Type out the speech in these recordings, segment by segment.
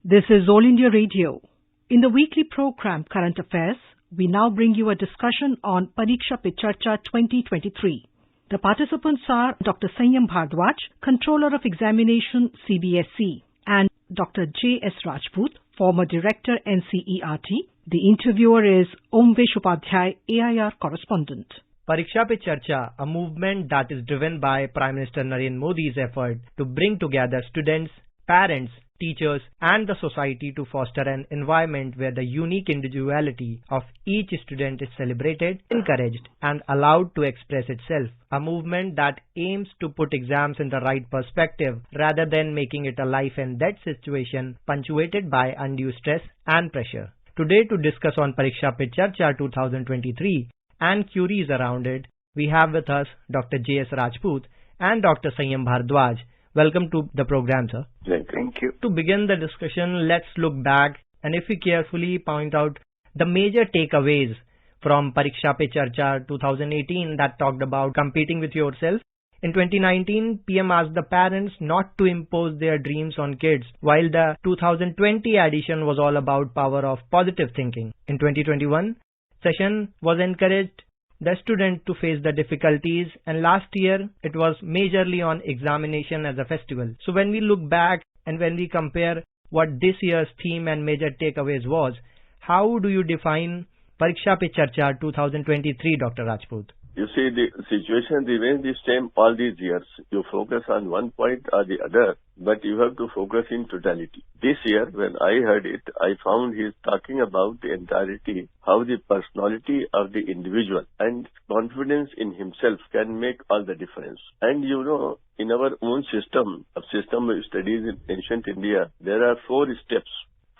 This is All India Radio. In the weekly program Current Affairs, we now bring you a discussion on Pariksha Pe Charcha 2023. The participants are Dr. Sanyam Bhardwaj, Controller of Examination CBSE, and Dr. J.S. Rajput, former Director NCERT. The interviewer is Omvesh Upadhyay, AIR correspondent. Pariksha Pe Charcha, a movement that is driven by Prime Minister Narendra Modi's effort to bring together students, parents, teachers and the society to foster an environment where the unique individuality of each student is celebrated, encouraged and allowed to express itself. A movement that aims to put exams in the right perspective rather than making it a life and death situation punctuated by undue stress and pressure. Today, to discuss on Pariksha Pe Charcha 2023 and queries around it, we have with us Dr. J.S. Rajput and Dr. Sanyam Bhardwaj. Welcome to the program, sir. Thank you. To begin the discussion, let's look back and if we carefully point out the major takeaways from Pariksha Pe Charcha 2018 that talked about competing with yourself. In 2019, PM asked the parents not to impose their dreams on kids, while the 2020 edition was all about power of positive thinking. In 2021, session was encouraged the student to face the difficulties, and last year it was majorly on examination as a festival. So when we look back and when we compare what this year's theme and major takeaways was, how do you define Pariksha Pe Charcha 2023, Dr. Rajput? You see, the situation remains the same all these years. You focus on one point or the other, but you have to focus in totality. This year, when I heard it, I found he is talking about the entirety, how the personality of the individual and confidence in himself can make all the difference. And you know, in our own system of studies in ancient India, there are 4 steps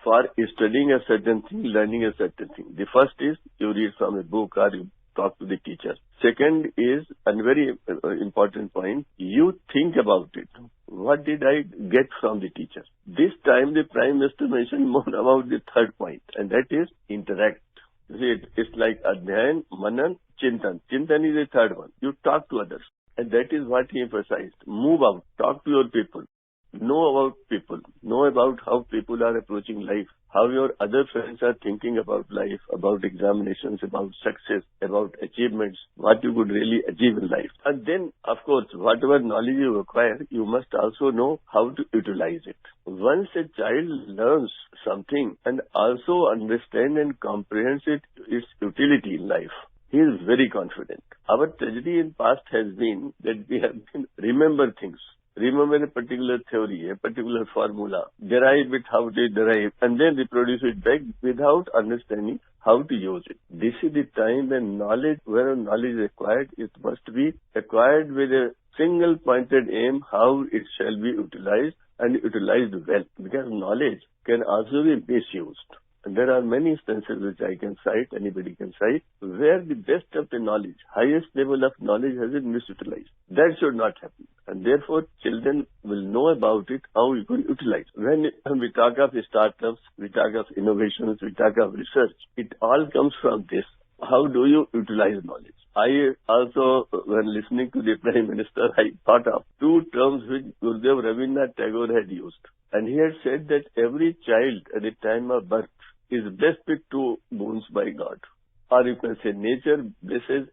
for studying a certain thing, learning a certain thing. The first is you read from a book or you talk to the teacher. Second is, and very important point, you think about it. What did I get from the teacher? This time the Prime Minister mentioned more about the third point, and that is interact. You see, it's like Adhyan, Manan, Chintan. Chintan is the third one. You talk to others. And that is what he emphasized. Move out. Talk to your people. Know about people. Know about how people are approaching life. How your other friends are thinking about life, about examinations, about success, about achievements, what you could really achieve in life. And then, of course, whatever knowledge you acquire, you must also know how to utilize it. Once a child learns something and also understands and comprehends its utility in life, he is very confident. Our tragedy in past has been that we have been remember things. Remember a particular theory, a particular formula, derive it how they derive, and then reproduce it back without understanding how to use it. This is the time when knowledge, where knowledge is acquired, it must be acquired with a single pointed aim how it shall be utilized and utilized well. Because knowledge can also be misused. And there are many instances which I can cite, anybody can cite, where the best of the knowledge, highest level of knowledge has been misutilized. That should not happen. And therefore, children will know about it, how you can utilize. When we talk of startups, we talk of innovations, we talk of research, it all comes from this. How do you utilize knowledge? I also, when listening to the Prime Minister, I thought of 2 terms which Gurudev Rabindranath Tagore had used. And he had said that every child at the time of birth is blessed with 2 boons by God. Or you can say nature blesses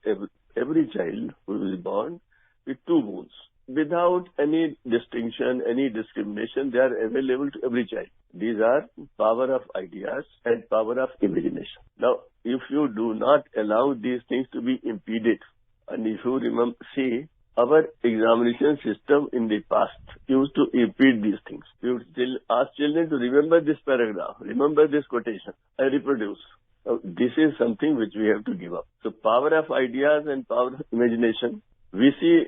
every child who is born with 2 boons. Without any distinction, any discrimination, they are available to every child. These are power of ideas and power of imagination. Now, if you do not allow these things to be impeded, and if you remember, see, our examination system in the past used to impede these things. We would still ask children to remember this paragraph, remember this quotation, and reproduce. Now, this is something which we have to give up. So power of ideas and power of imagination, we see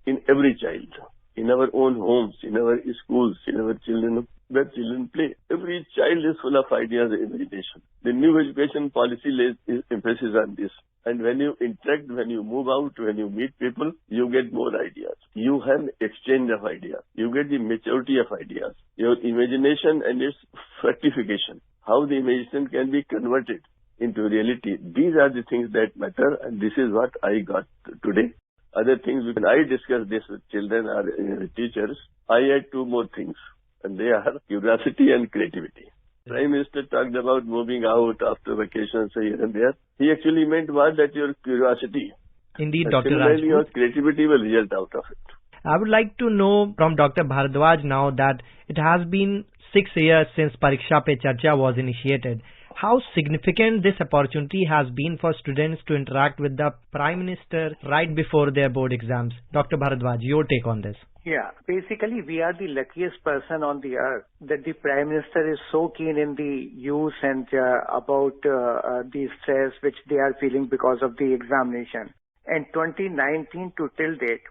in every child, in our own homes, in our schools, in our children, where children play. Every child is full of ideas and imagination. The new education policy lays emphasis on this. And when you interact, when you move out, when you meet people, you get more ideas. You have exchange of ideas. You get the maturity of ideas. Your imagination and its fructification. How the imagination can be converted into reality. These are the things that matter, and this is what I got today. Other things, when I discuss this with children or teachers, I add 2 more things. and they are curiosity and creativity. Prime Minister talked about moving out after vacations here and there. He actually meant was that your curiosity. Indeed, And Dr. similarly, your Rajput. creativity will result out of it. I would like to know from Dr. Bharadwaj now that it has been 6 years since Pariksha Pe Charcha was initiated. How significant this opportunity has been for students to interact with the Prime Minister right before their board exams. Dr. Bharadwaj, your take on this. Yeah, basically we are the luckiest person on the earth that the Prime Minister is so keen in the youth and about the stress which they are feeling because of the examination. And 2019 to till date,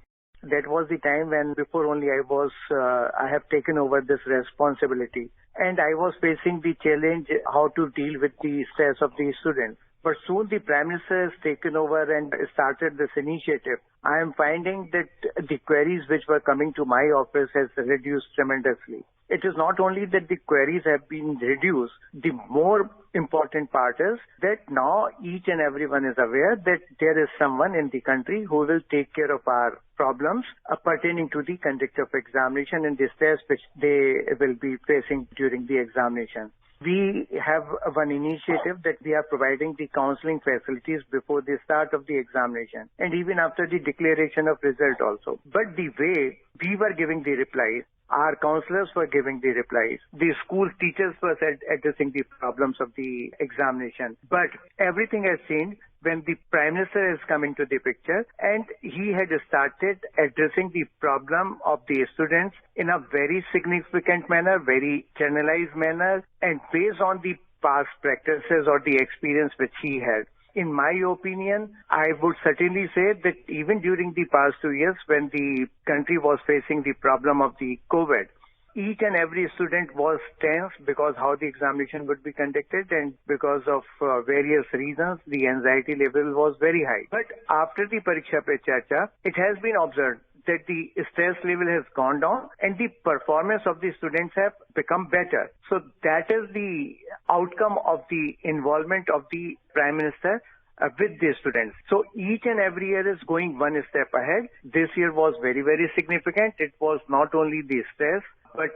that was the time when before only I have taken over this responsibility, and I was facing the challenge how to deal with the stress of the students. But soon the Prime Minister has taken over and started this initiative. I am finding that the queries which were coming to my office has reduced tremendously. It is not only that the queries have been reduced, the more important part is that now each and everyone is aware that there is someone in the country who will take care of our problems pertaining to the conduct of examination and the stress which they will be facing during the examination. We have one initiative that we are providing the counseling facilities before the start of the examination and even after the declaration of result also. But the way we were giving the replies, our counselors were giving the replies, the school teachers were addressing the problems of the examination. But everything has changed when the Prime Minister has come into the picture and he had started addressing the problem of the students in a very significant manner, very channelized manner, and based on the past practices or the experience which he had. In my opinion, I would certainly say that even during the past 2 years when the country was facing the problem of the COVID, each and every student was tense because how the examination would be conducted and because of various reasons, the anxiety level was very high. But after the Pariksha Pe Charcha, it has been observed that the stress level has gone down and the performance of the students have become better. So that is the outcome of the involvement of the Prime Minister with the students. So each and every year is going one step ahead. This year was very, very significant. It was not only the stress, but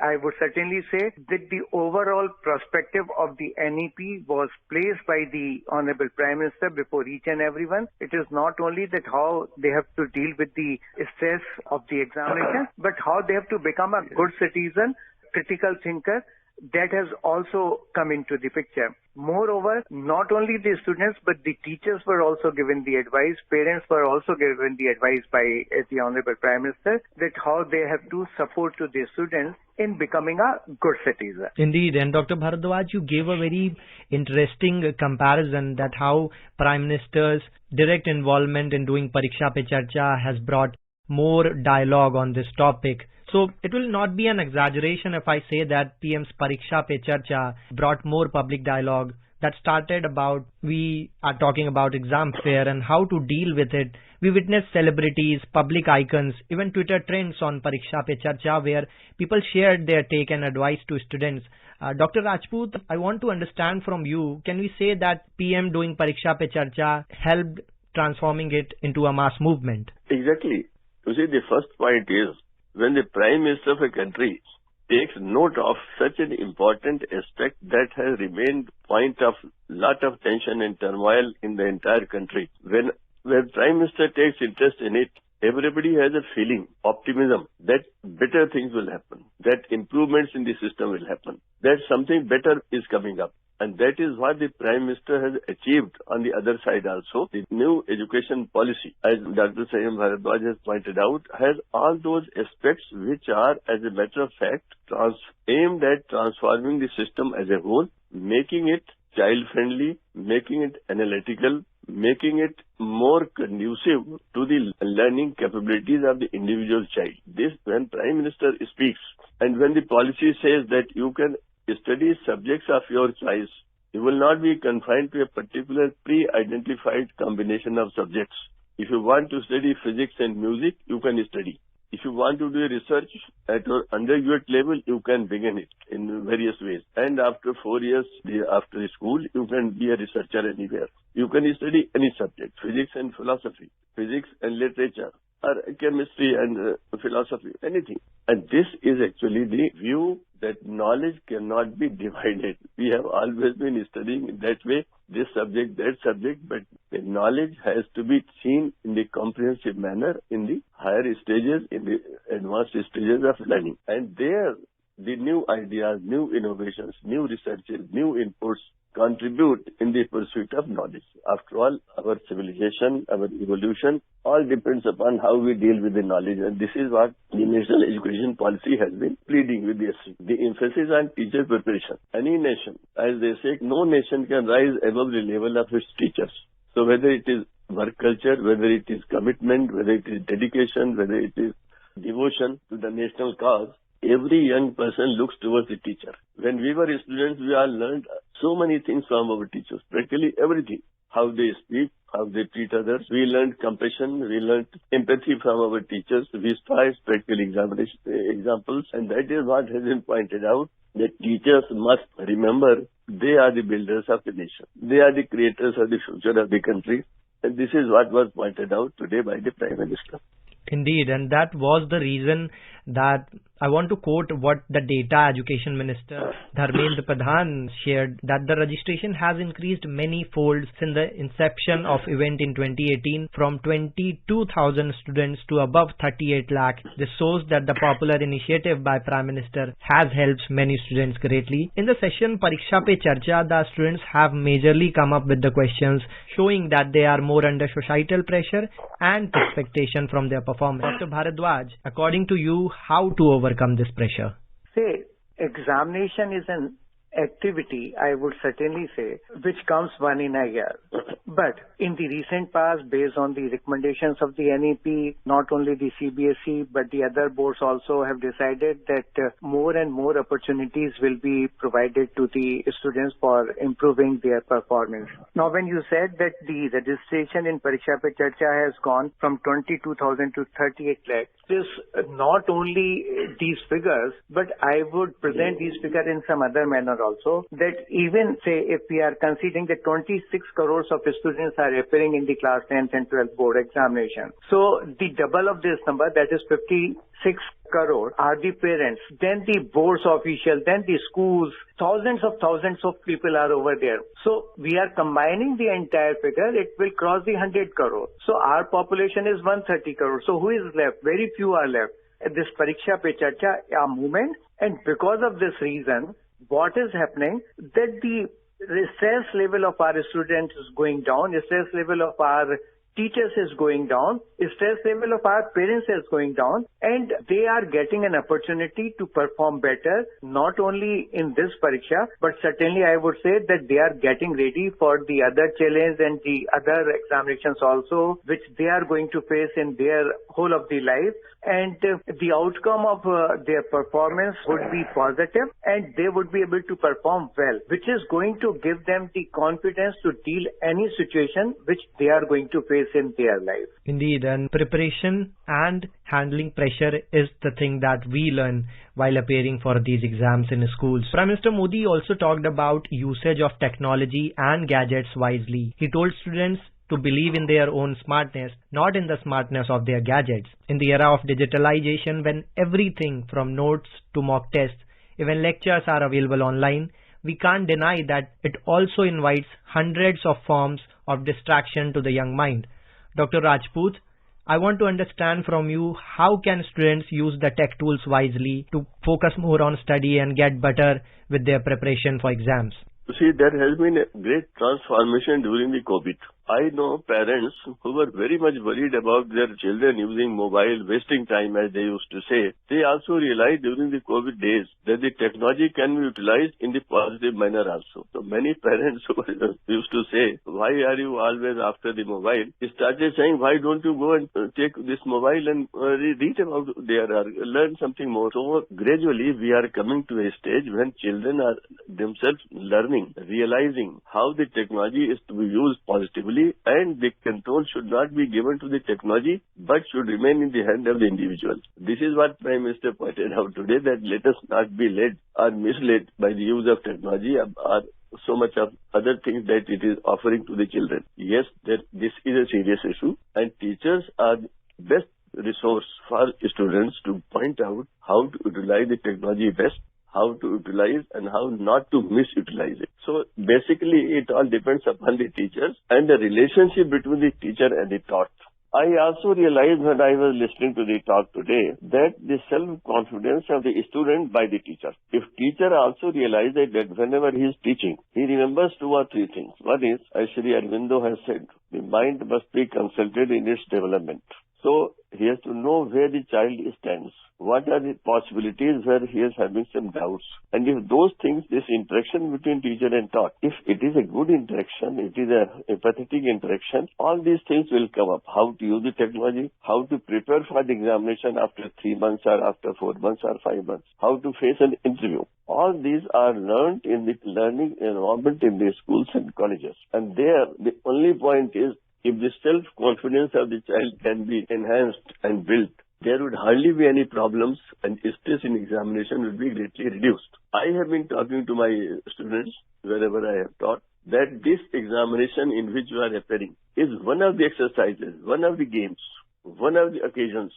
I would certainly say that the overall perspective of the NEP was placed by the Honorable Prime Minister before each and everyone. It is not only that how they have to deal with the stress of the examination, but how they have to become a good citizen, critical thinker. That has also come into the picture. Moreover, not only the students, but the teachers were also given the advice, parents were also given the advice by the Honorable Prime Minister that how they have to support to the students in becoming a good citizen. Indeed, and Dr. Bharadwaj, you gave a very interesting comparison that how Prime Minister's direct involvement in doing Pariksha Pe Charcha has brought more dialogue on this topic. So it will not be an exaggeration if I say that PM's Pariksha Pe Charcha brought more public dialogue. That started about, we are talking about exam fear and how to deal with it. We witnessed celebrities, public icons, even Twitter trends on Pariksha Pe Charcha where people shared their take and advice to students. Dr. Rajput, I want to understand from you, can we say that PM doing Pariksha Pe Charcha helped transforming it into a mass movement? Exactly. You see, the first point is, when the Prime Minister of a country takes note of such an important aspect that has remained point of lot of tension and turmoil in the entire country, when Prime Minister takes interest in it, everybody has a feeling, optimism, that better things will happen, that improvements in the system will happen, that something better is coming up. And that is what the Prime Minister has achieved on the other side also. The new education policy, as Dr. Sayyam Bharadwaj has pointed out, has all those aspects which are, as a matter of fact, aimed at transforming the system as a whole, making it child-friendly, making it analytical, making it more conducive to the learning capabilities of the individual child. This, when Prime Minister speaks, and when the policy says that you can study subjects of your choice, you will not be confined to a particular pre-identified combination of subjects. If you want to study physics and music, you can study. If you want to do research at your undergraduate level, you can begin it in various ways. And after 4 years, after school, you can be a researcher anywhere. You can study any subject, physics and philosophy, physics and literature, or chemistry and philosophy, anything. And this is actually the view that knowledge cannot be divided. We have always been studying in that way, this subject, that subject, but the knowledge has to be seen in the comprehensive manner in the higher stages, in the advanced stages of learning. And there, the new ideas, new innovations, new researches, new inputs contribute in the pursuit of knowledge. After all, our civilization, our evolution, all depends upon how we deal with the knowledge. And this is what the national education policy has been pleading with the emphasis on teacher preparation. Any nation, as they say, no nation can rise above the level of its teachers. So whether it is work culture, whether it is commitment, whether it is dedication, whether it is devotion to the national cause, every young person looks towards the teacher. When we were students, we all learned so many things from our teachers, practically everything. How they speak, how they treat others. We learned compassion, we learned empathy from our teachers. We saw practical examples, and that is what has been pointed out, that teachers must remember they are the builders of the nation. They are the creators of the future of the country. And this is what was pointed out today by the Prime Minister. Indeed, and that was the reason that I want to quote what the Data Education Minister Dharmendra Pradhan shared, that the registration has increased many folds since the inception of event in 2018 from 22,000 students to above 38 lakh. This shows that the popular initiative by Prime Minister has helped many students greatly. In the session Pariksha Pe Charcha, the students have majorly come up with the questions showing that they are more under societal pressure and expectation from their performance. Dr. Bharadwaj, according to you, how to overcome this pressure? Say, examination is an activity, I would certainly say, which comes one in a year. But in the recent past, based on the recommendations of the NEP, not only the CBSE, but the other boards also have decided that more and more opportunities will be provided to the students for improving their performance. Now, when you said that the registration in Pariksha Pe Charcha has gone from 22,000 to 38 lakh, this not only these figures, but I would present these figures in some other manner also, that even say if we are considering that 26 crores of students are appearing in the class 10th and 12th board examination. So the double of this number, that is 56 crore, are the parents, then the board's officials, then the schools, thousands of people are over there. So we are combining the entire figure, it will cross the 100 crore. So our population is 130 crore. So who is left? Very few are left. This Pariksha Pe Charcha movement, and because of this reason, what is happening, that the stress level of our students is going down, stress level of our teachers is going down, stress level of our parents is going down, and they are getting an opportunity to perform better, not only in this Pariksha, but certainly I would say that they are getting ready for the other challenge and the other examinations also, which they are going to face in their whole of the life. And the outcome of their performance would be positive, and they would be able to perform well, which is going to give them the confidence to deal any situation which they are going to face in their life. Indeed, and preparation and handling pressure is the thing that we learn while appearing for these exams in schools. Prime Minister Modi also talked about usage of technology and gadgets wisely. He told students to believe in their own smartness, not in the smartness of their gadgets. In the era of digitalization, when everything from notes to mock tests, even lectures are available online, we can't deny that it also invites hundreds of forms of distraction to the young mind. Dr. Rajput, I want to understand from you, how can students use the tech tools wisely to focus more on study and get better with their preparation for exams? You see, there has been a great transformation during the COVID. I know parents who were very much worried about their children using mobile, wasting time, as they used to say. They also realized during the COVID days that the technology can be utilized in the positive manner also. So many parents who used to say, why are you always after the mobile? They started saying, why don't you go and take this mobile and read about there or learn something more. So gradually we are coming to a stage when children are themselves learning, realizing how the technology is to be used positively carefully, and the control should not be given to the technology, but should remain in the hand of the individual. This is what Prime Minister pointed out today, that let us not be led or misled by the use of technology or so much of other things that it is offering to the children. Yes, that this is a serious issue, and teachers are the best resource for students to point out how to utilize the technology best, how to utilize and how not to misutilize it. So basically, it all depends upon the teachers and the relationship between the teacher and the taught. I also realized when I was listening to the talk today that the self-confidence of the student by the teacher. If teacher also realizes that whenever he is teaching, he remembers 2 or 3 things. One is, as Shri Aurobindo has said, the mind must be consulted in its development. So he has to know where the child stands. What are the possibilities where he is having some doubts? And if those things, this interaction between teacher and taught, if it is a good interaction, it is a empathetic interaction, all these things will come up. How to use the technology, how to prepare for the examination after 3 months or after 4 months or 5 months, how to face an interview. All these are learned in the learning environment in the schools and colleges. And there, the only point is, if the self-confidence of the child can be enhanced and built, there would hardly be any problems and stress in examination would be greatly reduced. I have been talking to my students wherever I have taught that this examination in which you are appearing is one of the exercises, one of the games, one of the occasions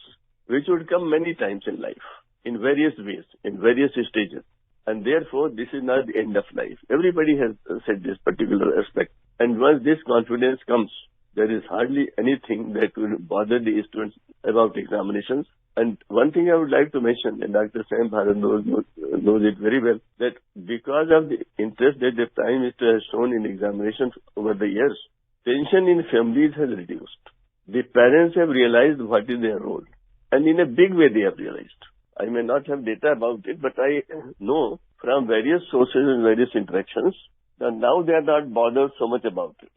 which would come many times in life, in various ways, in various stages. And therefore, this is not the end of life. Everybody has said this particular aspect. And once this confidence comes, there is hardly anything that will bother the students about examinations. And one thing I would like to mention, and Dr. Sam Bharat knows it very well, that because of the interest that the Prime Minister has shown in examinations over the years, tension in families has reduced. The parents have realized what is their role. And in a big way they have realized. I may not have data about it, but I know from various sources and various interactions that now they are not bothered so much about it.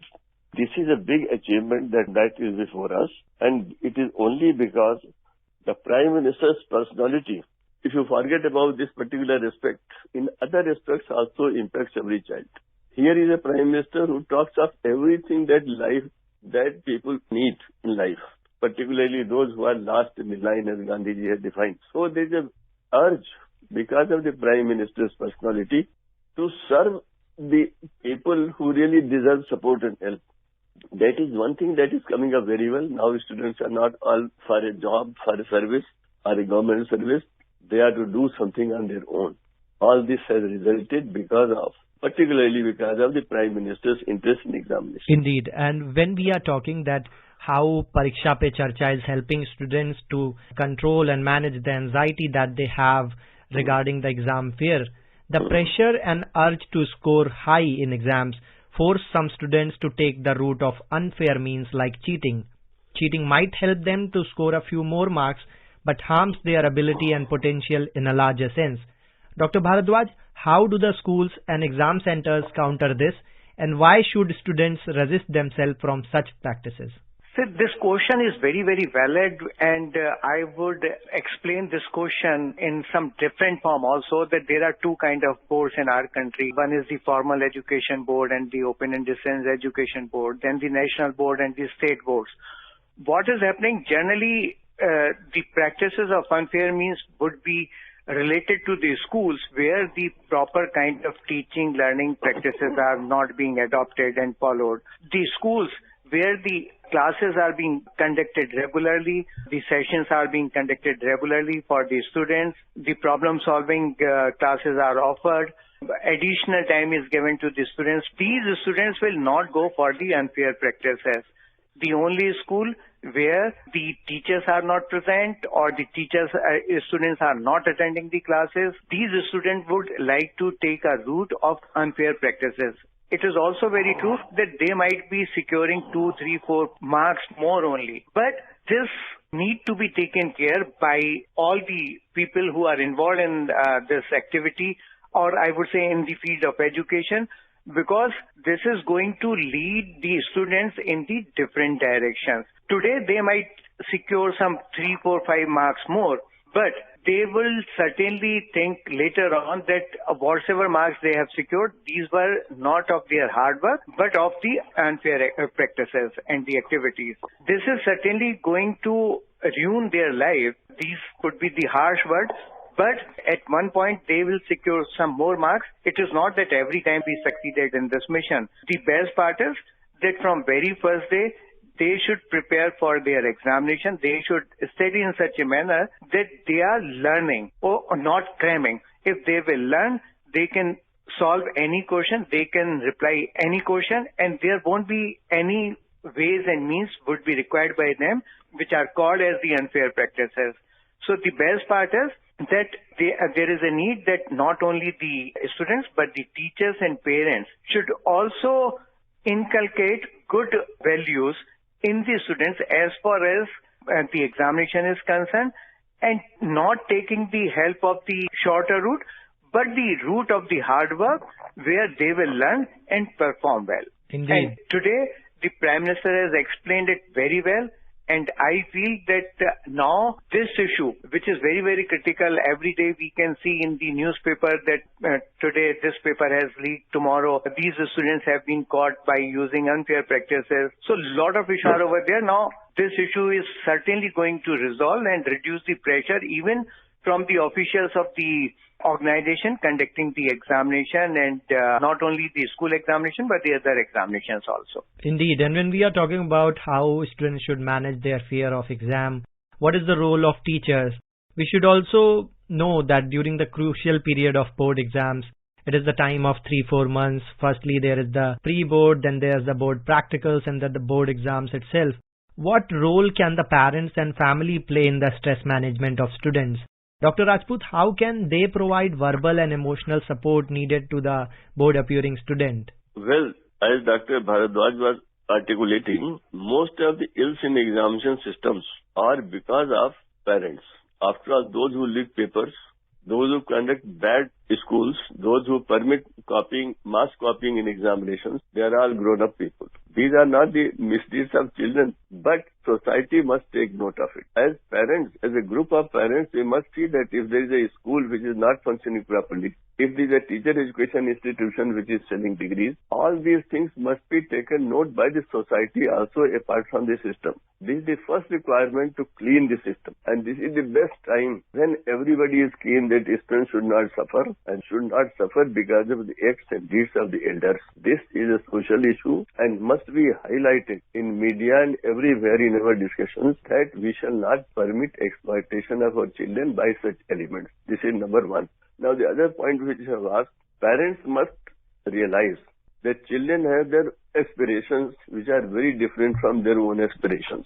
This is a big achievement that is before us, and it is only because the Prime Minister's personality, if you forget about this particular aspect, in other aspects also impacts every child. Here is a Prime Minister who talks of everything that people need in life, particularly those who are last in the line as Gandhiji had defined. So there is an urge, because of the Prime Minister's personality, to serve the people who really deserve support and help. That is one thing that is coming up very well. Now students are not all for a job, for a service, or a government service. They are to do something on their own. All this has resulted particularly because of the Prime Minister's interest in examination. Indeed. And when we are talking that how Pariksha Pe Charcha is helping students to control and manage the anxiety that they have regarding the exam fear, the pressure and urge to score high in exams force some students to take the route of unfair means like cheating. Cheating might help them to score a few more marks, but harms their ability and potential in a larger sense. Dr. Bharadwaj, how do the schools and exam centers counter this, and why should students resist themselves from such practices? So this question is very, very valid, and I would explain this question in some different form also, that there are 2 kinds of boards in our country. One is the formal education board and the open and distance education board, then the national board and the state boards. What is happening generally, the practices of unfair means would be related to the schools where the proper kind of teaching, learning practices are not being adopted and followed. The schools where the classes are being conducted regularly, the sessions are being conducted regularly for the students, the problem-solving classes are offered, additional time is given to the students. These students will not go for the unfair practices. The only school where the teachers are not present or the students are not attending the classes, these students would like to take a route of unfair practices. It is also very true that they might be securing 2, 3, 4 marks more only. But this need to be taken care by all the people who are involved in this activity, or I would say in the field of education, because this is going to lead the students in the different directions. Today they might secure some 3, 4, 5 marks more, but they will certainly think later on that whatever marks they have secured, these were not of their hard work, but of the unfair practices and the activities. This is certainly going to ruin their life. These could be the harsh words, but at one point they will secure some more marks. It is not that every time we succeeded in this mission. The best part is that from very first day, they should prepare for their examination. They should study in such a manner that they are learning or not cramming. If they will learn, they can solve any question, they can reply any question, and there won't be any ways and means would be required by them, which are called as the unfair practices. So the best part is that there is a need that not only the students, but the teachers and parents should also inculcate good values in the students as far as the examination is concerned, and not taking the help of the shorter route, but the route of the hard work where they will learn and perform well. Indeed. And today, the Prime Minister has explained it very well. And I feel that now this issue, which is very, very critical, every day we can see in the newspaper that today this paper has leaked, tomorrow these students have been caught by using unfair practices. So a lot of issues are over there. Now this issue is certainly going to resolve and reduce the pressure even from the officials of the organization conducting the examination, and not only the school examination but the other examinations also. Indeed, and when we are talking about how students should manage their fear of exam, what is the role of teachers, we should also know that during the crucial period of board exams, it is the time of 3-4 months. Firstly, there is the pre-board, then there is the board practicals, and then the board exams itself. What role can the parents and family play in the stress management of students? Dr. Rajput, how can they provide verbal and emotional support needed to the board appearing student? Well, as Dr. Bharadwaj was articulating, most of the ills in examination systems are because of parents. After all, those who leak papers, those who conduct bad schools, those who permit copying, mass copying in examinations, they are all grown-up people. These are not the misdeeds of children, but society must take note of it. As parents, as a group of parents, we must see that if there is a school which is not functioning properly, if there is a teacher education institution which is selling degrees, all these things must be taken note by the society also apart from the system. This is the first requirement to clean the system. And this is the best time when everybody is keen that students should not suffer and should not suffer because of the acts and deeds of the elders. This is a social issue and must be highlighted in media and everywhere in our discussions that we shall not permit exploitation of our children by such elements. This is number one. Now the other point which you have asked, parents must realize that children have their aspirations which are very different from their own aspirations.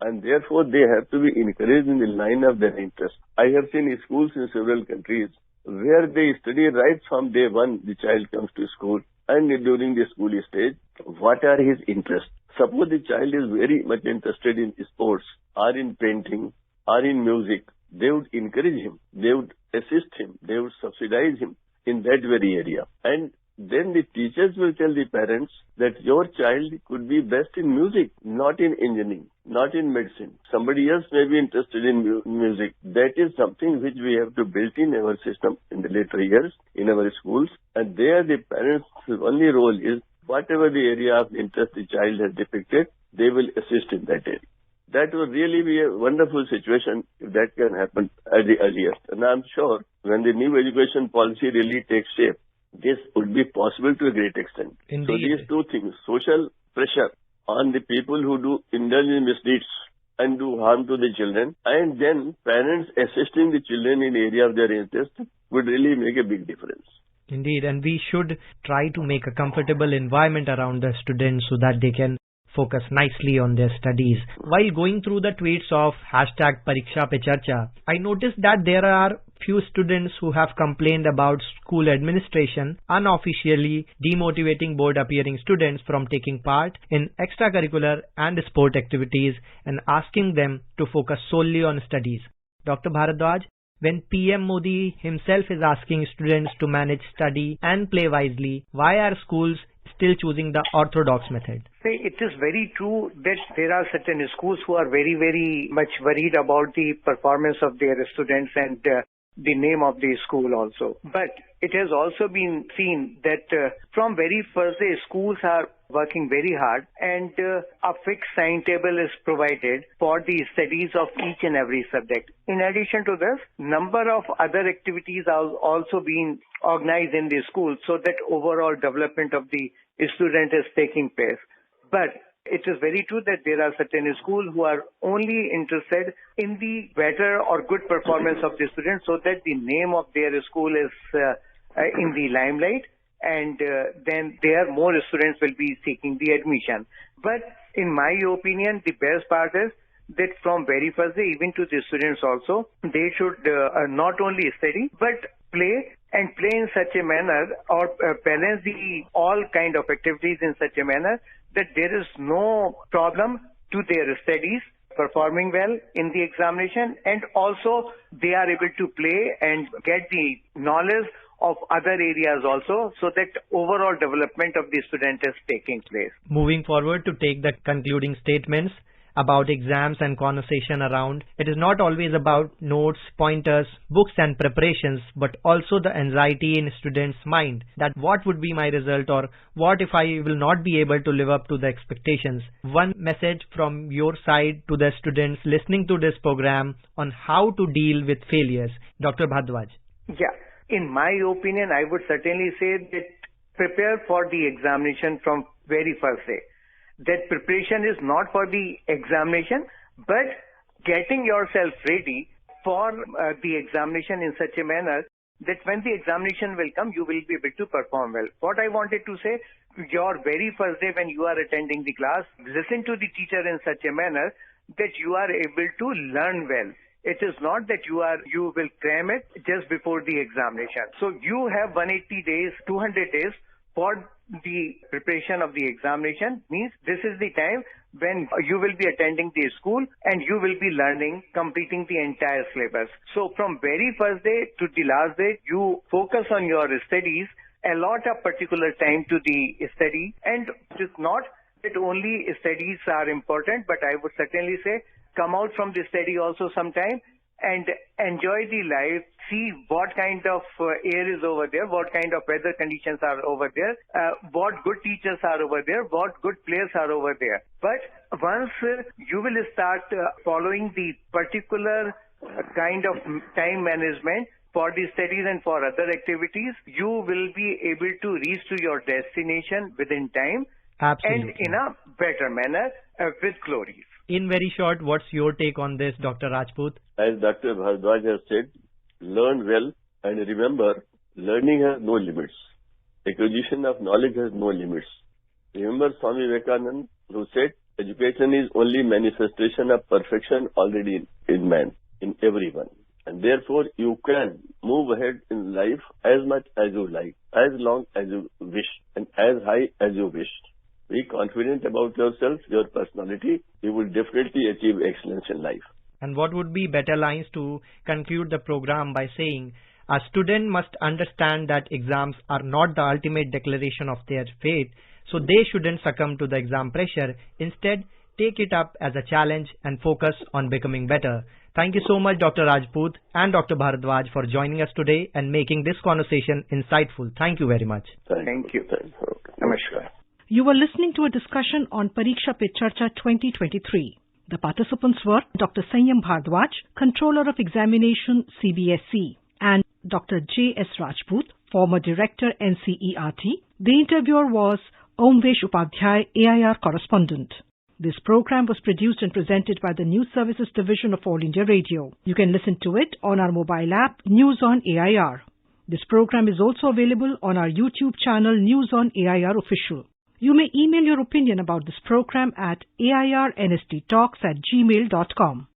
And therefore they have to be encouraged in the line of their interest. I have seen schools in several countries where they study right from day one the child comes to school, and during the school stage, what are his interests. Suppose the child is very much interested in sports or in painting or in music, they would encourage him, they would assist him, they would subsidize him in that very area. And then the teachers will tell the parents that your child could be best in music, not in engineering, not in medicine. Somebody else may be interested in music. That is something which we have to build in our system in the later years, in our schools. And there the parents' only role is whatever the area of interest the child has depicted, they will assist in that area. That would really be a wonderful situation if that can happen at the earliest. And I'm sure when the new education policy really takes shape, this would be possible to a great extent. Indeed. So these two things, social pressure on the people who do indulge in misdeeds and do harm to the children, and then parents assisting the children in the area of their interest would really make a big difference. Indeed, and we should try to make a comfortable environment around the students so that they can focus nicely on their studies. While going through the tweets of #Pariksha Pe Charcha, I noticed that there are few students who have complained about school administration unofficially demotivating board appearing students from taking part in extracurricular and sport activities and asking them to focus solely on studies. Dr. Bharadwaj, when PM Modi himself is asking students to manage study and play wisely, why are schools still choosing the orthodox method? Say, it is very true that there are certain schools who are very, very much worried about the performance of their students and the name of the school also. But it has also been seen that from very first day, schools are working very hard, and a fixed timetable is provided for the studies of each and every subject. In addition to this, number of other activities are also being organized in the school so that overall development of the student is taking place. But it is very true that there are certain schools who are only interested in the better or good performance of the students so that the name of their school is in the limelight, and then there more students will be seeking the admission. But in my opinion, the best part is that from very first day, even to the students also, they should not only study but play, and play in such a manner, or balance the all kind of activities in such a manner that there is no problem to their studies, performing well in the examination, and also they are able to play and get the knowledge of other areas also, so that overall development of the student is taking place. Moving forward to take the concluding statements about exams and conversation around, it is not always about notes, pointers, books and preparations, but also the anxiety in students' mind that what would be my result, or what if I will not be able to live up to the expectations. One message from your side to the students listening to this program on how to deal with failures. Dr. Bhardwaj. Yeah. In my opinion, I would certainly say that prepare for the examination from very first day. That preparation is not for the examination, but getting yourself ready for the examination in such a manner that when the examination will come, you will be able to perform well. What I wanted to say, your very first day when you are attending the class, listen to the teacher in such a manner that you are able to learn well. It is not that you will cram it just before the examination. So you have 180 days, 200 days for the preparation of the examination. Means this is the time when you will be attending the school and you will be learning, completing the entire syllabus. So from very first day to the last day, you focus on your studies, allot a particular time to the study, and it is not that only studies are important, but I would certainly say come out from the study also sometime and enjoy the life, see what kind of air is over there, what kind of weather conditions are over there, what good teachers are over there, what good players are over there. But once you will start following the particular kind of time management for the studies and for other activities, you will be able to reach to your destination within time. Absolutely. And in a better manner with glories. In very short, what's your take on this, Dr. Rajput? As Dr. Bhardwaj has said, learn well, and remember, learning has no limits. Acquisition of knowledge has no limits. Remember Swami Vivekananda, who said, education is only manifestation of perfection already in man, in everyone. And therefore, you can move ahead in life as much as you like, as long as you wish, and as high as you wish. Be confident about yourself, your personality. You will definitely achieve excellence in life. And what would be better lines to conclude the program by saying, a student must understand that exams are not the ultimate declaration of their fate, so they shouldn't succumb to the exam pressure. Instead, take it up as a challenge and focus on becoming better. Thank you so much, Dr. Rajput and Dr. Bhardwaj, for joining us today and making this conversation insightful. Thank you very much. Thank you. Namaskar. You were listening to a discussion on Pariksha Pe Charcha 2023. The participants were Dr. Sanyam Bhardwaj, Controller of Examination, CBSE, and Dr. J.S. Rajput, former Director, NCERT. The interviewer was Omvesh Upadhyay, AIR correspondent. This program was produced and presented by the News Services Division of All India Radio. You can listen to it on our mobile app, News on AIR. This program is also available on our YouTube channel, News on AIR Official. You may email your opinion about this program at airnsttalks@gmail.com.